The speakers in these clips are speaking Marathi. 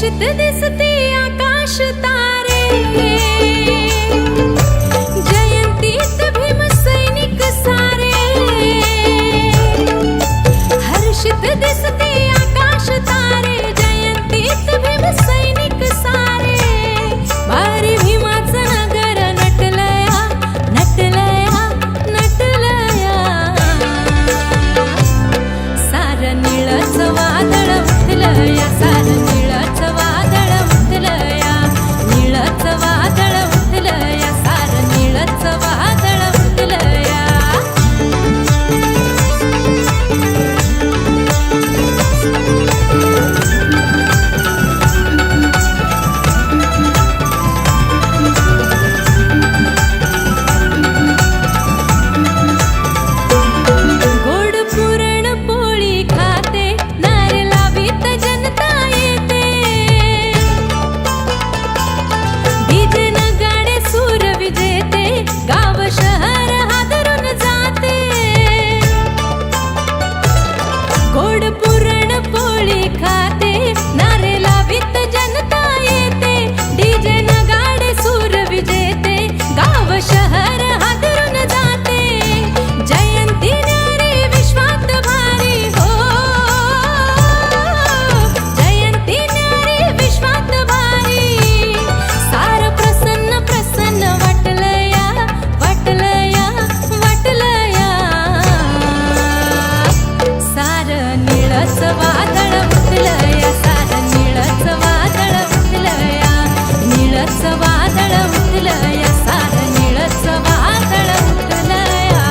हर्षित दिसते आकाश तारे, जयंतीत भीम सैनिक सारे। हर्षित दिसते आकाश तारे, जयंतीत भीम सैनिक सारे। भारी भीमाचं नगर नटलया नटलया नटलया, सारं निळचं वादळ उठलया, सारं निळचं वादळ उठलया, निळचं वादळ उठलया, सारं निळचं वादळ उठलया। गोड पुरण पोळी खाते, नार लावीत जनता येते। डीजे नगाडे सूर विजेते, गाव शहर हादरून जाते। गोड पुरण पोळी खाते, नार लावीत जनता येते। डीजे नगाडे सूर विजेते, गाव शहर हादरून जाते। जयंती न्यारी विश्वात भारी हो, जयंती न्यारी विश्वात भारी। सार प्रसन्न प्रसन्न वाटलया वाटलया वाटलया, सार निळचं वादळ उठलया, सार निळचं वादळ उठलया, निळचं वादळ उठलया, सार निळचं वादळ उठलया।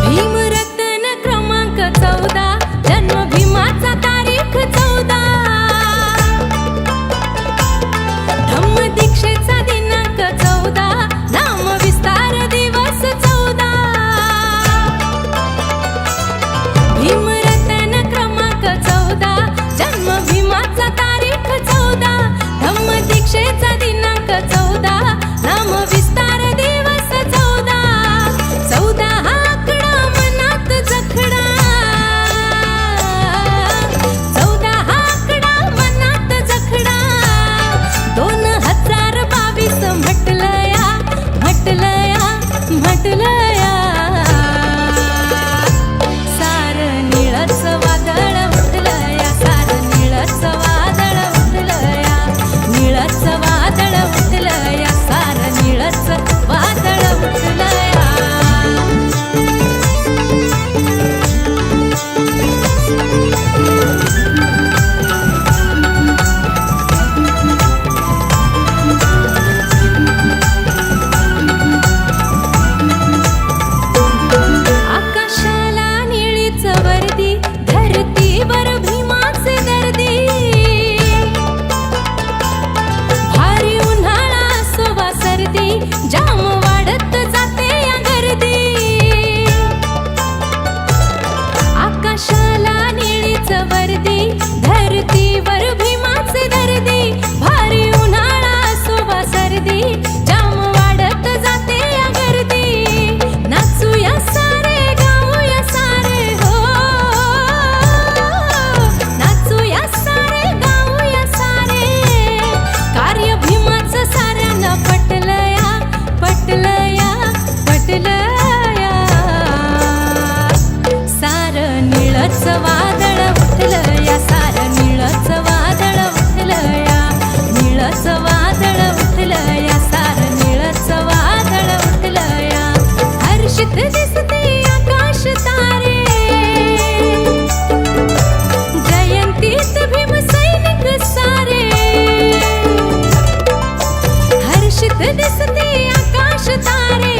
भीमरत्न क्रमांक 14, जन्म भीमाचा तारीख 14। धम्मदीक्षेचा दिनांक 14, नाम विस्तार दिवस 14। भीमरत्न क्रमांक 14, जन्म भीमाचा तारीख 14। धम्मदीक्षेचा दिनांक 14, नाम विस्तार दिवस 14। 14 हा आकडा मनात जखडा, 14 हा आकडा मनात जखडा। 2022 म्हटलया म्हटलया म्हटलया, सारं निळचं वादळ उठलया, सारं निळचं वादळ उठलया, निळचं वादळ उठलया, सारं निळचं वादळ उठलया। आकाशाला निळीच वर्दी, धरतीवर भीमाचे दर्दी। भारी उन्हाळा असो वा सर्दी, जाम वाढत जाते या गर्दी। आकाशाला निळीच वर्दी, धरतीवर भीमाचे दर्दी। भारी उन्हाळा असो वा सर्दी, जाम वाढत जाते या गर्दी। नाचूया सारे गाऊया सारे हो, नाचूया सारे गाऊया सारे। कार्य भीमाचं साऱ्यांना पटलया पटलया पटलया, सारं निळचं वादळ उठलया, सारं निळचं वादळ उठलया, निळचं वादळ उठलया, सारं निळचं वादळ उठलया। हर्षित दिसते आकाश तारे, जयंतीत भीम सैनिक सारे। हर्षित दिसते आकाश तारे,